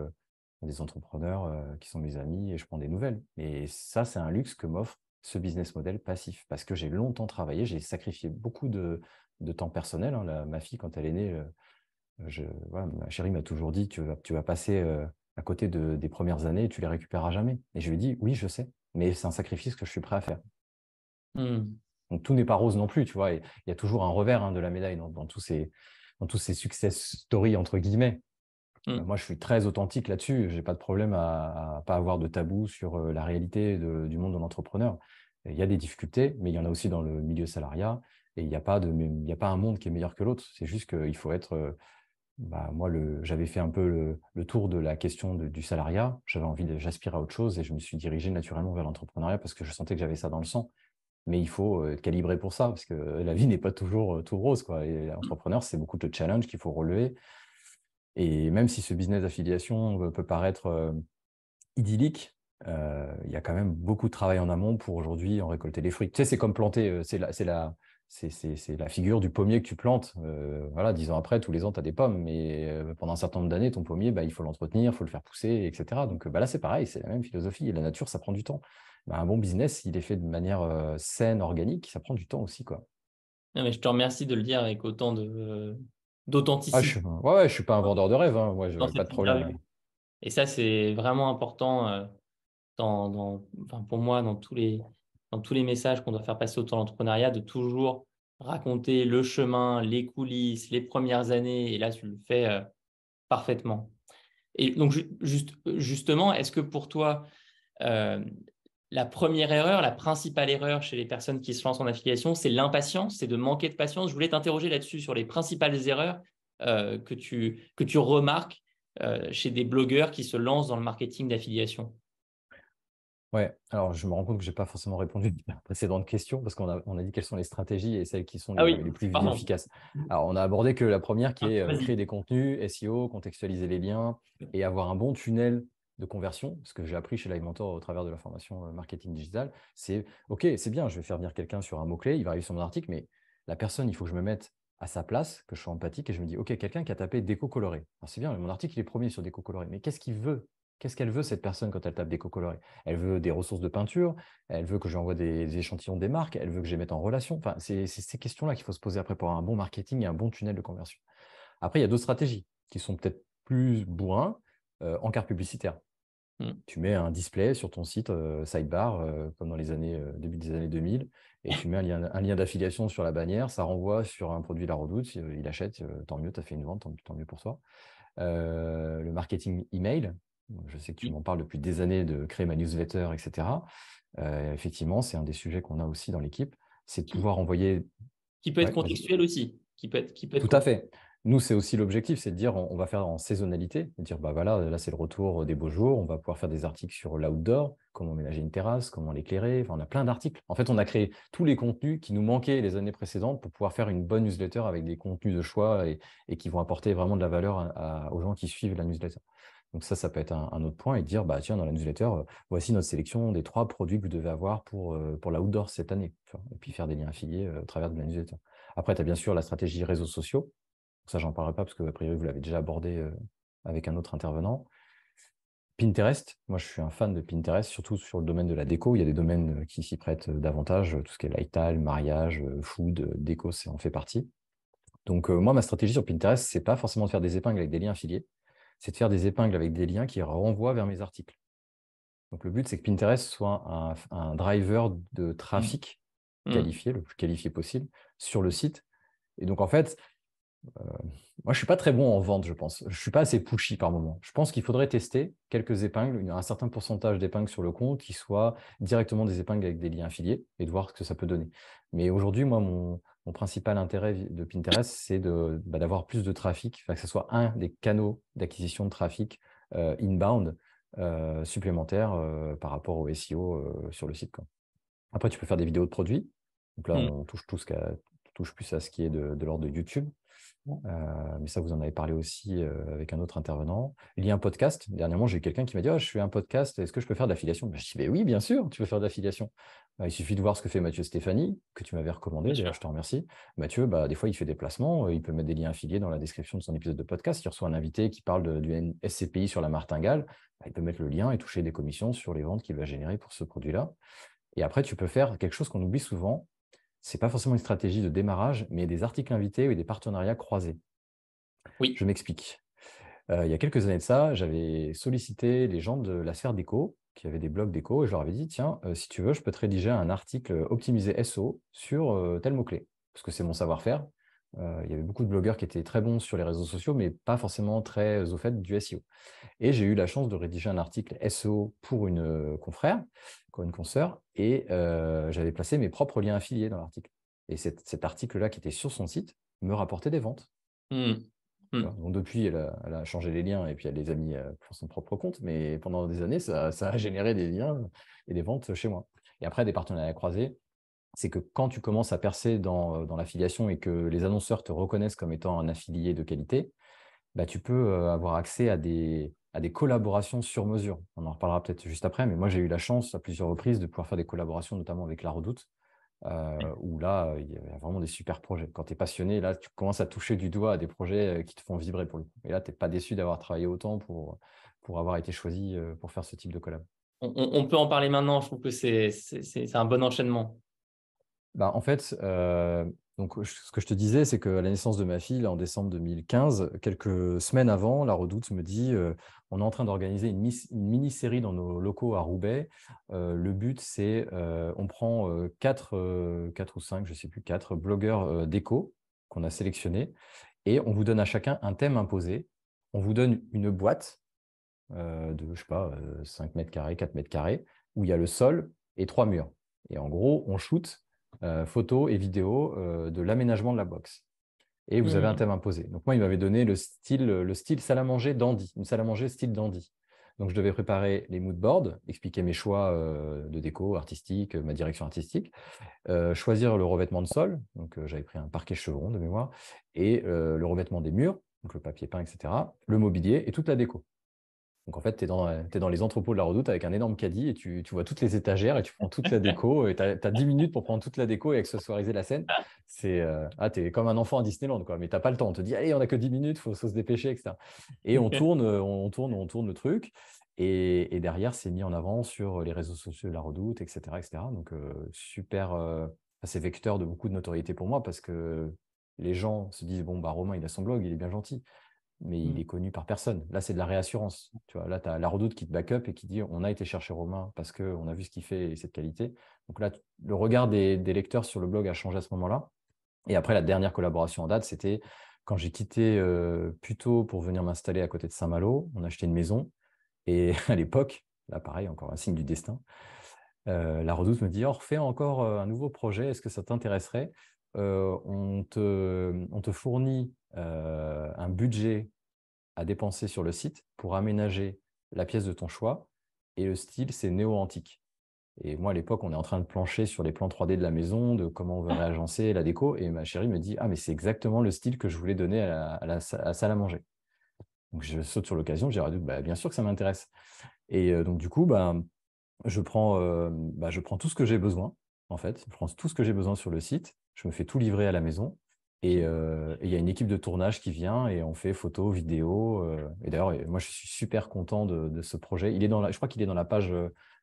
à des entrepreneurs qui sont mes amis et je prends des nouvelles. Et ça, c'est un luxe que m'offre ce business model passif parce que j'ai longtemps travaillé, j'ai sacrifié beaucoup de temps personnel, hein. Ma fille, quand elle est née, voilà, ma chérie m'a toujours dit, tu vas passer à côté des premières années et tu les récupéreras jamais. Et je lui ai dit, oui, je sais, mais c'est un sacrifice que je suis prêt à faire. Mm. Donc tout n'est pas rose non plus, tu vois. Et il y a toujours un revers, hein, de la médaille dans tous ces success stories, entre guillemets. Mm. Moi, je suis très authentique là-dessus. Je n'ai pas de problème à pas avoir de tabou sur la réalité du monde de l'entrepreneur. Il y a des difficultés, mais il y en a aussi dans le milieu salariat. Et il n'y a pas il y a pas un monde qui est meilleur que l'autre. C'est juste qu'il faut être moi, j'avais fait un peu le tour de la question du salariat. J'aspirais à autre chose et je me suis dirigé naturellement vers l'entrepreneuriat parce que je sentais que j'avais ça dans le sang. Mais il faut être calibré pour ça parce que la vie n'est pas toujours tout rose, quoi. Et l'entrepreneur, c'est beaucoup de challenges qu'il faut relever. Et même si ce business d'affiliation peut paraître idyllique, il y a quand même beaucoup de travail en amont pour aujourd'hui en récolter les fruits. Tu sais, c'est comme planter, c'est la figure du pommier que tu plantes. Voilà, 10 ans après, tous les ans, tu as des pommes, mais pendant un certain nombre d'années, ton pommier, bah, il faut l'entretenir, il faut le faire pousser, etc. Donc là, c'est pareil, c'est la même philosophie. Et la nature, ça prend du temps. Bah, un bon business, il est fait de manière saine, organique, ça prend du temps aussi, quoi. Non, mais je te remercie de le dire avec autant Ah, d'authenticité ouais, je suis pas un vendeur de rêve, hein. Moi, dans pas de cette problème. interview. Et ça, c'est vraiment important enfin, pour moi, dans tous les messages qu'on doit faire passer autour de l'entrepreneuriat, de toujours raconter le chemin, les coulisses, les premières années. Et là, tu le fais parfaitement. Et donc, justement, est-ce que pour toi, euh, la première erreur, la principale erreur chez les personnes qui se lancent en affiliation, c'est l'impatience, c'est de manquer de patience? Je voulais t'interroger là-dessus sur les principales erreurs que tu remarques chez des blogueurs qui se lancent dans le marketing d'affiliation. Ouais, alors je me rends compte que je n'ai pas forcément répondu à la précédente question parce on a dit quelles sont les stratégies et celles qui sont Ah oui, les plus pardon. efficaces. Alors, on a abordé que la première qui est Vas-y. créer des contenus, SEO, contextualiser les liens et avoir un bon tunnel de conversion. Ce que j'ai appris chez Live au travers de la formation marketing digital, c'est OK, c'est bien, je vais faire venir quelqu'un sur un mot-clé, il va arriver sur mon article, mais la personne, il faut que je me mette à sa place, que je sois empathique et je me dis OK, quelqu'un qui a tapé déco coloré. Alors, c'est bien, mon article, il est premier sur déco coloré, mais qu'est-ce qu'il veut? Qu'est-ce qu'elle veut, cette personne, quand elle tape déco coloré? Elle veut des ressources de peinture, elle veut que j'envoie des échantillons des marques, elle veut que je les mette en relation. Enfin, c'est ces questions-là qu'il faut se poser après pour avoir un bon marketing et un bon tunnel de conversion. Après, il y a d'autres stratégies qui sont peut-être plus bourrin en carte publicitaire. Mm. Tu mets un display sur ton site sidebar, comme dans les début des années 2000, et tu mets un lien d'affiliation sur la bannière, ça renvoie sur un produit La Redoute, il achète, tant mieux, tu as fait une vente, tant mieux pour toi. Le marketing email, je sais que tu Oui. m'en parles depuis des années de créer ma newsletter, etc. Effectivement, c'est un des sujets qu'on a aussi dans l'équipe, c'est de Qui, pouvoir envoyer. qui peut être Ouais, vas-y. contextuel aussi. Qui peut être Tout à fait. Nous, c'est aussi l'objectif, c'est de dire on va faire en saisonnalité, de dire bah voilà, là c'est le retour des beaux jours, on va pouvoir faire des articles sur l'outdoor, comment ménager une terrasse, comment l'éclairer, enfin, on a plein d'articles. En fait, on a créé tous les contenus qui nous manquaient les années précédentes pour pouvoir faire une bonne newsletter avec des contenus de choix et qui vont apporter vraiment de la valeur aux gens qui suivent la newsletter. Donc ça peut être un autre point et dire bah tiens, dans la newsletter, voici notre sélection des 3 produits que vous devez avoir pour l'outdoor cette année, tu vois, et puis faire des liens affiliés au travers de la newsletter. Après, tu as bien sûr la stratégie réseaux sociaux. Ça, j'en parlerai pas parce que, a priori, vous l'avez déjà abordé avec un autre intervenant. Pinterest, moi, je suis un fan de Pinterest, surtout sur le domaine de la déco. Il y a des domaines qui s'y prêtent davantage, tout ce qui est lifestyle, mariage, food, déco, ça en fait partie. Donc, moi, ma stratégie sur Pinterest, c'est pas forcément de faire des épingles avec des liens affiliés, c'est de faire des épingles avec des liens qui renvoient vers mes articles. Donc, le but, c'est que Pinterest soit un driver de Mm. trafic Mm. qualifié, le plus qualifié possible, sur le site. Et donc, en fait, Moi, je ne suis pas très bon en vente, je pense. Je ne suis pas assez pushy par moment. Je pense qu'il faudrait tester quelques épingles, un certain pourcentage d'épingles sur le compte qui soient directement des épingles avec des liens affiliés et de voir ce que ça peut donner. Mais aujourd'hui, moi, mon principal intérêt de Pinterest, c'est d'avoir plus de trafic, enfin, que ce soit un des canaux d'acquisition de trafic inbound supplémentaires par rapport au SEO sur le site, quoi. Après, tu peux faire des vidéos de produits. Donc là, Hmm. on touche plus à ce qui est de l'ordre de YouTube. Mais ça, vous en avez parlé aussi avec un autre intervenant. Il y a un podcast. Dernièrement, j'ai eu quelqu'un qui m'a dit je fais un podcast, est-ce que je peux faire de l'affiliation? Je dis oui, bien sûr, tu peux faire de l'affiliation. Il suffit de voir ce que fait Mathieu Stéphanie, que tu m'avais recommandé. Bien D'ailleurs, sûr. je te remercie. Mathieu, des fois, il fait des placements. Il peut mettre des liens affiliés dans la description de son épisode de podcast. Il reçoit un invité qui parle du SCPI sur la martingale. Il peut mettre le lien et toucher des commissions sur les ventes qu'il va générer pour ce produit-là. Et après, tu peux faire quelque chose qu'on oublie souvent. Ce n'est pas forcément une stratégie de démarrage, mais des articles invités ou des partenariats croisés. Oui. Je m'explique. Il y a quelques années de ça, j'avais sollicité les gens de la sphère déco qui avaient des blogs déco et je leur avais dit, tiens, si tu veux, je peux te rédiger un article optimisé SEO sur tel mot-clé, parce que c'est mon savoir-faire. Il y avait beaucoup de blogueurs qui étaient très bons sur les réseaux sociaux, mais pas forcément très au fait du SEO. Et j'ai eu la chance de rédiger un article SEO pour une confrère, pour une consoeur, et j'avais placé mes propres liens affiliés dans l'article. Et cet article-là qui était sur son site me rapportait des ventes. Hmm. Hmm. Donc depuis, elle a changé les liens et puis elle les a mis pour son propre compte. Mais pendant des années, ça a généré des liens et des ventes chez moi. Et après, des partenariats croisés, c'est que quand tu commences à percer dans l'affiliation et que les annonceurs te reconnaissent comme étant un affilié de qualité, tu peux avoir accès à des collaborations sur mesure. On en reparlera peut-être juste après, mais moi, j'ai eu la chance à plusieurs reprises de pouvoir faire des collaborations, notamment avec La Redoute, où là, il y a vraiment des super projets. Quand tu es passionné, là, tu commences à toucher du doigt à des projets qui te font vibrer pour le coup. Et là, tu n'es pas déçu d'avoir travaillé autant pour avoir été choisi pour faire ce type de collab. On peut en parler maintenant. Je trouve que c'est un bon enchaînement. En fait, donc, ce que je te disais, c'est qu'à la naissance de ma fille, là, en décembre 2015, quelques semaines avant, La Redoute me dit on est en train d'organiser une mini-série dans nos locaux à Roubaix. Le but, c'est on prend quatre ou cinq, je ne sais plus, quatre blogueurs déco qu'on a sélectionnés et on vous donne à chacun un thème imposé. On vous donne une boîte de, je sais pas, 5 mètres carrés, 4 mètres carrés, où il y a le sol et trois murs. Et en gros, on shoot photos et vidéos de l'aménagement de la box. Et vous avez un Hmm. thème imposé. Donc moi, il m'avait donné le style salle à manger dandy, une salle à manger style dandy. Donc je devais préparer les mood boards, expliquer mes choix de déco artistique, ma direction artistique, choisir le revêtement de sol. Donc j'avais pris un parquet chevron de mémoire, et le revêtement des murs, donc le papier peint, etc., le mobilier et toute la déco. Donc, en fait, tu es dans les entrepôts de La Redoute avec un énorme caddie et tu vois toutes les étagères et tu prends toute la déco. Et tu as 10 minutes pour prendre toute la déco et accessoiriser la scène. Tu es comme un enfant à Disneyland, quoi. Mais tu n'as pas le temps. On te dit, allez, on n'a que 10 minutes, il faut se dépêcher, etc. Et on tourne le truc. Et derrière, c'est mis en avant sur les réseaux sociaux de La Redoute, etc. etc. Donc, super, c'est vecteur de beaucoup de notoriété pour moi parce que les gens se disent, bon, Romain, il a son blog, il est bien gentil, mais il est connu par personne. Là, c'est de la réassurance. Tu vois, là, tu as La Redoute qui te back up et qui dit on a été chercher Romain parce qu'on a vu ce qu'il fait et cette qualité. Donc là, le regard des lecteurs sur le blog a changé à ce moment-là. Et après, la dernière collaboration en date, c'était quand j'ai quitté Puteaux pour venir m'installer à côté de Saint-Malo. On a acheté une maison. Et à l'époque, là, pareil, encore un signe du destin, La Redoute me dit on refait encore un nouveau projet, est-ce que ça t'intéresserait? On te fournit un budget à dépenser sur le site pour aménager la pièce de ton choix. Et le style, c'est néo-antique. Et moi, à l'époque, on est en train de plancher sur les plans 3D de la maison, de comment on veut réagencer la déco. Et ma chérie me dit, ah, mais c'est exactement le style que je voulais donner à la salle à manger. Donc, je saute sur l'occasion, j'ai dit, bien sûr que ça m'intéresse. Et donc, du coup, je prends tout ce que j'ai besoin, en fait. Je prends tout ce que j'ai besoin sur le site. Je me fais tout livrer à la maison. Et il y a une équipe de tournage qui vient et on fait photos, vidéos. Et d'ailleurs, moi, je suis super content de ce projet. Je crois qu'il est dans la page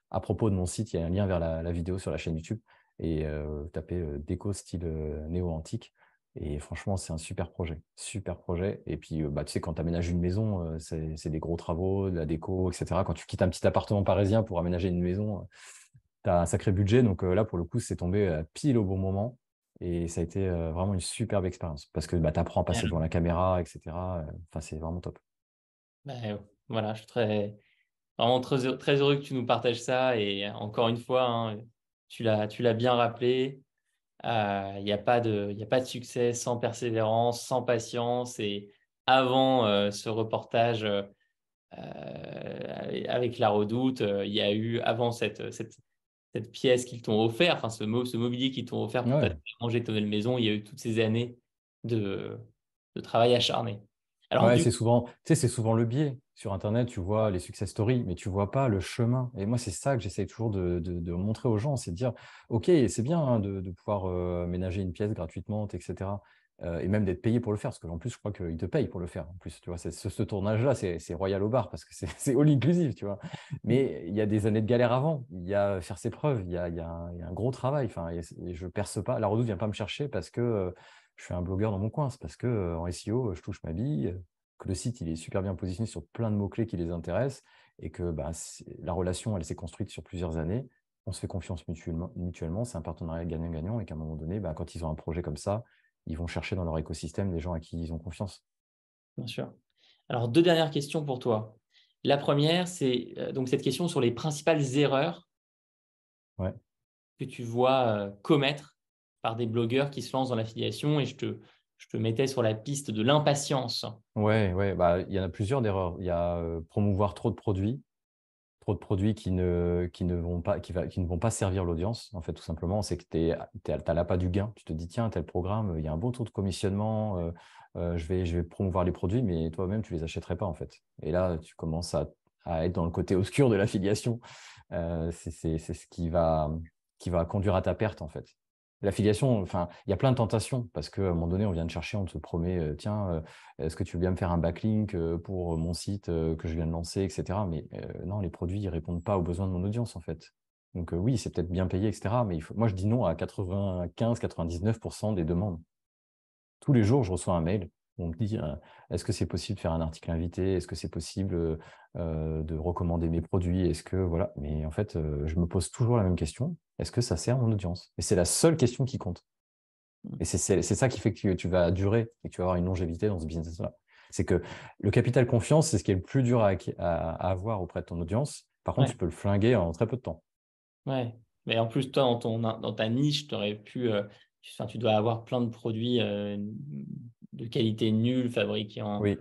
à propos de mon site. Il y a un lien vers la vidéo sur la chaîne YouTube. Et tapez déco style néo-antique. Et franchement, c'est un super projet. Super projet. Et puis, tu sais, quand tu aménages une maison, c'est des gros travaux, de la déco, etc. Quand tu quittes un petit appartement parisien pour aménager une maison, tu as un sacré budget. Donc là, pour le coup, c'est tombé pile au bon moment. Et ça a été vraiment une superbe expérience parce que tu apprends à passer devant la caméra, etc. Enfin, c'est vraiment top. Voilà, je suis vraiment très heureux que tu nous partages ça. Et encore une fois, hein, tu l'as bien rappelé. Il y a pas de succès sans persévérance, sans patience. Et avant ce reportage avec La Redoute, il y a eu, avant cette pièce qu'ils t'ont offert, enfin ce mobilier qu'ils t'ont offert pour ta Ouais. manger ta nouvelle maison, il y a eu toutes ces années de, de travail acharné. Alors Ouais, du c'est souvent, tu sais, c'est souvent le biais. Sur Internet, tu vois les success stories, mais tu vois pas le chemin. Et moi, c'est ça que j'essaie toujours de montrer aux gens, c'est de dire, OK, c'est bien hein, de pouvoir ménager une pièce gratuitement, etc. Et même d'être payé pour le faire, parce qu'en plus, je crois qu'ils te payent pour le faire. En plus, tu vois, ce tournage-là, c'est Royal au bar, parce que c'est c'est all inclusive, tu vois. Mais il y a des années de galère avant. Il y a faire ses preuves, il y a un gros travail. Enfin, et je perce pas. La Redoute vient pas me chercher parce que je suis un blogueur dans mon coin. C'est parce que en SEO, je touche ma bille, que le site il est super bien positionné sur plein de mots-clés qui les intéressent et que bah, la relation, elle s'est construite sur plusieurs années. On se fait confiance mutuellement, c'est un partenariat gagnant-gagnant et qu'à un moment donné, bah, quand ils ont un projet comme ça, ils vont chercher dans leur écosystème des gens à qui ils ont confiance. Bien sûr. Alors, deux dernières questions pour toi. La première, c'est donc cette question sur les principales erreurs Ouais. que tu vois commettre par des blogueurs qui se lancent dans l'affiliation. Et je te mettais sur la piste de l'impatience. Ouais, ouais, bah, il y en a plusieurs d'erreurs. Il y a promouvoir trop de produits qui ne vont pas, qui ne vont pas servir l'audience, en fait, tout simplement. C'est que tu n'as l'appât du gain. Tu te dis, tiens, tel programme, il y a un bon taux de commissionnement, je vais promouvoir les produits, mais toi-même, tu les achèterais pas, en fait. Et là, tu commences à être dans le côté obscur de l'affiliation. C'est ce qui va conduire à ta perte, en fait. L'affiliation, enfin, il y a plein de tentations parce qu'à un moment donné, on vient te chercher, on te promet, tiens, est-ce que tu veux bien me faire un backlink pour mon site que je viens de lancer, etc. Mais non, les produits, ils répondent pas aux besoins de mon audience, en fait. Donc oui, c'est peut-être bien payé, etc. Mais moi, je dis non à 95-99% des demandes. Tous les jours, je reçois un mail où on me dit, est-ce que c'est possible de faire un article invité? Est-ce que c'est possible de recommander mes produits? Est-ce que, voilà. Mais en fait, je me pose toujours la même question. Est-ce que ça sert mon audience? Et c'est la seule question qui compte. Et c'est ça qui fait que tu vas durer et que tu vas avoir une longévité dans ce business-là. C'est que le capital confiance, c'est ce qui est le plus dur à avoir auprès de ton audience. Par contre, Ouais, tu peux le flinguer en très peu de temps. ouais. Mais en plus, toi, dans ta niche, enfin, tu dois avoir plein de produits de qualité nulle, fabriqués Oui,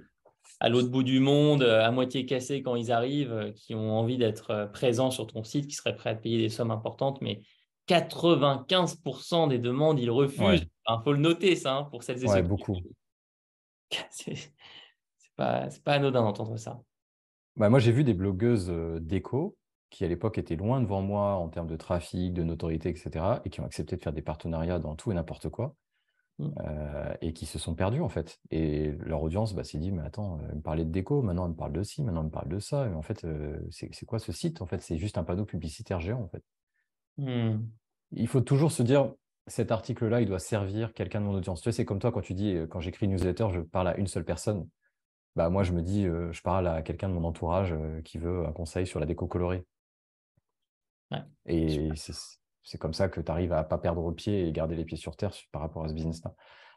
à l'autre bout du monde, à moitié cassés quand ils arrivent, qui ont envie d'être présents sur ton site, qui seraient prêts à te payer des sommes importantes, mais 95% des demandes, ils refusent. ouais, Il faut le noter, ça, hein, pour celles et ceux ouais, qui... beaucoup. C'est pas anodin d'entendre ça. Bah, moi, j'ai vu des blogueuses déco qui, à l'époque, étaient loin devant moi en termes de trafic, de notoriété, etc., et qui ont accepté de faire des partenariats dans tout et n'importe quoi, Mm. et qui se sont perdus, en fait. Et leur audience s'est dit, mais attends, elle me parlait de déco, maintenant elle me parle de ci, maintenant elle me parle de ça. Et en fait, c'est quoi ce site? En fait, c'est juste un panneau publicitaire géant, en fait. Mm. Il faut toujours se dire, cet article-là, il doit servir quelqu'un de mon audience. Tu sais, c'est comme toi quand tu dis, quand j'écris une newsletter, je parle à une seule personne. Bah, moi, je me dis, je parle à quelqu'un de mon entourage qui veut un conseil sur la déco colorée. Ouais. Et c'est comme ça que tu arrives à pas perdre pied et garder les pieds sur terre par rapport à ce business-là.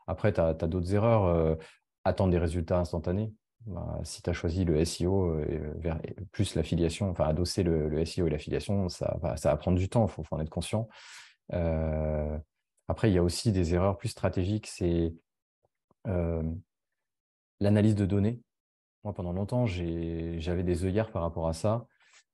Après, tu as d'autres erreurs. Attendre des résultats instantanés. Bah, si tu as choisi le SEO plus l'affiliation, enfin adosser le SEO et l'affiliation, ça va prendre du temps, il faut en être conscient. Euh, Après, il y a aussi des erreurs plus stratégiques, c'est euh, l'analyse de données. Moi, pendant longtemps, j'avais des œillères par rapport à ça.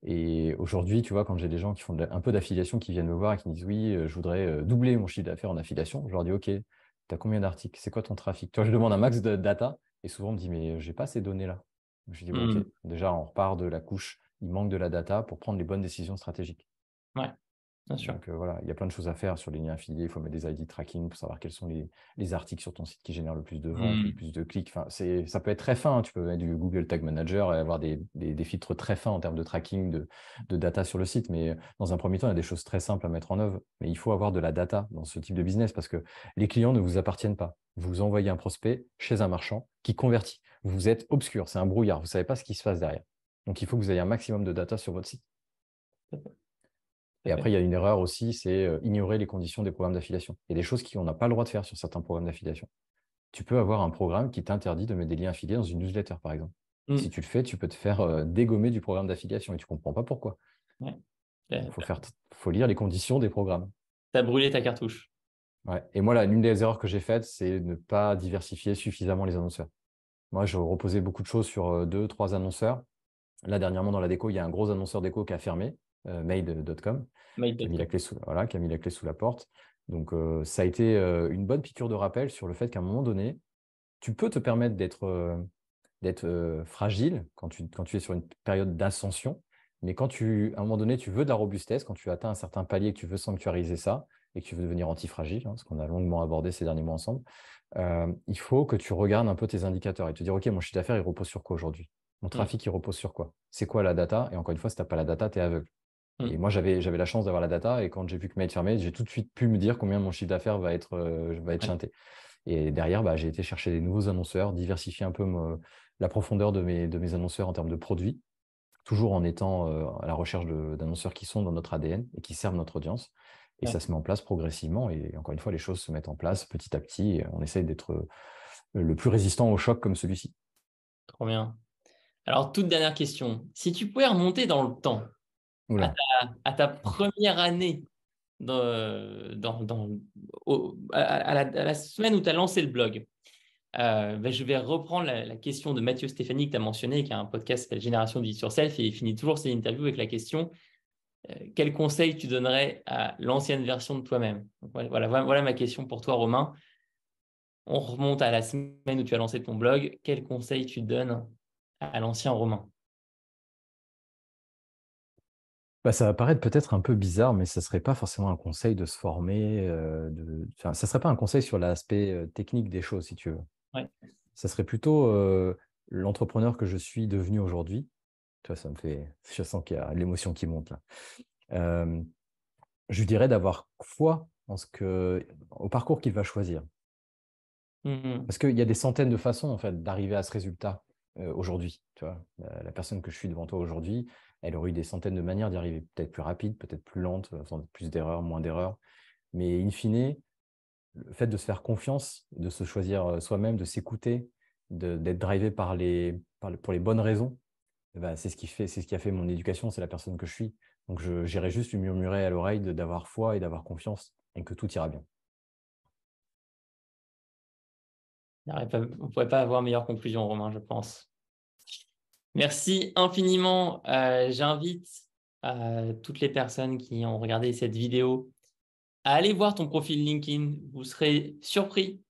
Et aujourd'hui, tu vois, quand j'ai des gens qui font un peu d'affiliation, qui viennent me voir et qui me disent, oui, je voudrais doubler mon chiffre d'affaires en affiliation, je leur dis, OK, tu as combien d'articles? C'est quoi ton trafic? Toi, je demande un max de data et souvent on me dit, mais j'ai pas ces données-là. Je dis, bon, OK, Mm. déjà, on repart de la couche, il manque de la data pour prendre les bonnes décisions stratégiques. Ouais, bien sûr. Donc voilà, il y a plein de choses à faire sur les liens affiliés. Il faut mettre des ID tracking pour savoir quels sont les articles sur ton site qui génèrent le plus de ventes, le Mm. plus de clics. Enfin, ça peut être très fin, hein. Tu peux mettre du Google Tag Manager et avoir des filtres très fins en termes de tracking, de data sur le site. Mais dans un premier temps, il y a des choses très simples à mettre en œuvre. Mais il faut avoir de la data dans ce type de business parce que les clients ne vous appartiennent pas. Vous envoyez un prospect chez un marchand qui convertit. Vous êtes obscur, c'est un brouillard. Vous ne savez pas ce qui se passe derrière. Donc il faut que vous ayez un maximum de data sur votre site. Et après, il y a une erreur aussi, c'est ignorer les conditions des programmes d'affiliation. Il y a des choses qu'on n'a pas le droit de faire sur certains programmes d'affiliation. Tu peux avoir un programme qui t'interdit de mettre des liens affiliés dans une newsletter, par exemple. Si Mm. tu le fais, tu peux te faire dégommer du programme d'affiliation et tu ne comprends pas pourquoi. Ouais. Il faut lire les conditions des programmes. Tu as brûlé ta cartouche. Ouais. Et moi, l'une des erreurs que j'ai faites, c'est ne pas diversifier suffisamment les annonceurs. Moi, je reposais beaucoup de choses sur 2, 3 annonceurs. Là, dernièrement, dans la déco, il y a un gros annonceur déco qui a fermé, made.com, qui a mis la Mail.com. clé qui a mis la clé sous la porte. Donc, ça a été une bonne piqûre de rappel sur le fait qu'à un moment donné, tu peux te permettre d'être fragile quand tu es sur une période d'ascension. Mais quand à un moment donné, tu veux de la robustesse, quand tu atteins un certain palier et que tu veux sanctuariser ça et que tu veux devenir antifragile, ce qu'on a longuement abordé ces derniers mois ensemble, il faut que tu regardes un peu tes indicateurs et te dire, OK, mon chiffre d'affaires, il repose sur quoi aujourd'hui? Mon Mm. trafic, il repose sur quoi? C'est quoi la data? Et encore une fois, si tu n'as pas la data, tu es aveugle. Et Mm. moi, j'avais la chance d'avoir la data et quand j'ai vu que Mail fermait, j'ai tout de suite pu me dire combien mon chiffre d'affaires va être Ouais. chanté. Et derrière, j'ai été chercher des nouveaux annonceurs, diversifier un peu la profondeur de mes annonceurs en termes de produits, toujours en étant à la recherche d'annonceurs qui sont dans notre ADN et qui servent notre audience. Et Ouais. ça se met en place progressivement. Et encore une fois, les choses se mettent en place petit à petit. Et on essaye d'être le plus résistant au choc comme celui-ci. Trop bien. Alors, toute dernière question. Si tu pouvais remonter dans le temps, à Oula. ta première année, à la semaine où tu as lancé le blog, je vais reprendre la question de Mathieu Stéphanie que tu as mentionné, qui a un podcast qui s'appelle Génération du sur Self, et il finit toujours ses interviews avec la question quel conseil tu donnerais à l'ancienne version de toi-même? Donc, voilà ma question pour toi, Romain. On remonte à la semaine où tu as lancé ton blog. Quel conseil tu donnes à l'ancien Romain? Ça va paraître peut-être un peu bizarre, mais ça ne serait pas forcément un conseil de se former. Ça ne serait pas un conseil sur l'aspect technique des choses, si tu veux. Ouais. Ça serait plutôt l'entrepreneur que je suis devenu aujourd'hui. Tu vois, je sens qu'il y a l'émotion qui monte là. Euh, je lui dirais d'avoir foi au parcours qu'il va choisir. Mhm. Parce qu'il y a des centaines de façons en fait, d'arriver à ce résultat aujourd'hui. Tu vois, la personne que je suis devant toi aujourd'hui, elle aurait eu des centaines de manières d'y arriver. Peut-être plus rapide, peut-être plus lente, faisant plus d'erreurs, moins d'erreurs. Mais in fine, le fait de se faire confiance, de se choisir soi-même, de s'écouter, d'être drivé pour les bonnes raisons, c'est ce qui a fait mon éducation, c'est la personne que je suis. Donc, j'irai juste lui murmurer à l'oreille d'avoir foi et d'avoir confiance et que tout ira bien. On ne pourrait pas avoir meilleure conclusion, Romain, je pense. Merci infiniment. J'invite toutes les personnes qui ont regardé cette vidéo à aller voir ton profil LinkedIn. Vous serez surpris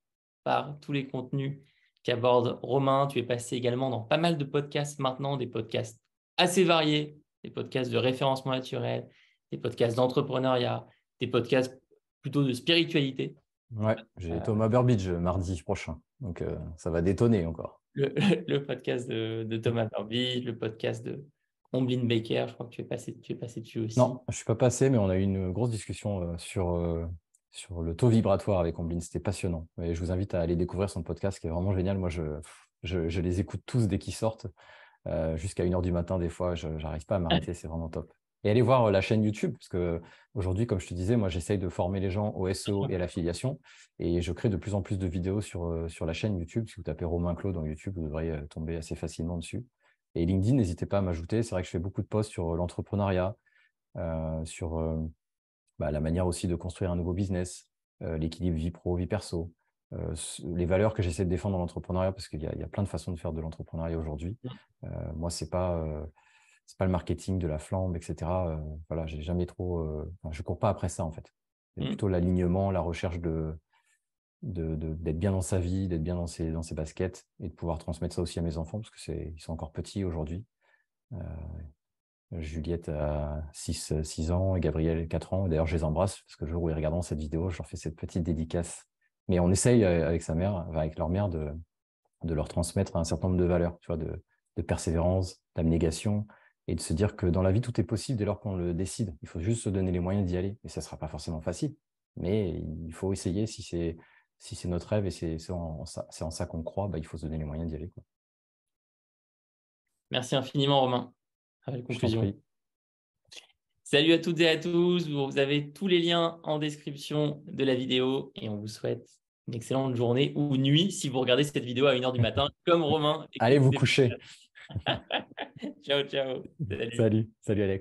par tous les contenus qu'aborde Romain. Tu es passé également dans pas mal de podcasts maintenant, des podcasts assez variés, des podcasts de référencement naturel, des podcasts d'entrepreneuriat, des podcasts plutôt de spiritualité. Ouais, j'ai Euh, Thomas Burbidge mardi prochain. Donc, ça va détonner encore. le podcast de Thomas Burbidge, le podcast de Omblin Baker, je crois que tu es passé dessus aussi. Non, je ne suis pas passé, mais on a eu une grosse discussion sur le taux vibratoire avec Omblin. C'était passionnant. Et je vous invite à aller découvrir son podcast qui est vraiment génial. Moi, je les écoute tous dès qu'ils sortent. Jusqu'à 1h du matin, des fois, je n'arrive pas à m'arrêter, c'est vraiment top. Et allez voir la chaîne YouTube, parce que aujourd'hui, comme je te disais, moi, j'essaye de former les gens au SEO et à l'affiliation, et je crée de plus en plus de vidéos sur la chaîne YouTube. Si vous tapez Romain Claude dans YouTube, vous devriez tomber assez facilement dessus. Et LinkedIn, n'hésitez pas à m'ajouter. C'est vrai que je fais beaucoup de posts sur l'entrepreneuriat, sur la manière aussi de construire un nouveau business, l'équilibre vie pro, vie perso, les valeurs que j'essaie de défendre dans l'entrepreneuriat, parce qu'il y a plein de façons de faire de l'entrepreneuriat aujourd'hui. Moi, c'est pas le marketing de la flambe, etc. Voilà, j'ai jamais je cours pas après ça en fait. C'est Mm. plutôt l'alignement, la recherche d'être bien dans sa vie, d'être bien dans ses baskets et de pouvoir transmettre ça aussi à mes enfants parce que ils sont encore petits aujourd'hui. Euh, Juliette a 6 ans et Gabriel 4 ans. D'ailleurs, je les embrasse parce que le jour où ils regarderont cette vidéo, je leur fais cette petite dédicace. Mais on essaye avec leur mère, de leur transmettre un certain nombre de valeurs, tu vois, de persévérance, d'abnégation, et de se dire que dans la vie, tout est possible dès lors qu'on le décide. Il faut juste se donner les moyens d'y aller. Et ça ne sera pas forcément facile, mais il faut essayer si c'est notre rêve et c'est en ça qu'on croit, il faut se donner les moyens d'y aller, quoi. Merci infiniment, Romain. À la Je t'en conclusion. prie. Salut à toutes et à tous. Vous avez tous les liens en description de la vidéo et on vous souhaite une excellente journée ou nuit si vous regardez cette vidéo à 1h du matin comme Romain et que Allez vous vous êtes... coucher. Ciao, ciao. Salut. Salut Alex.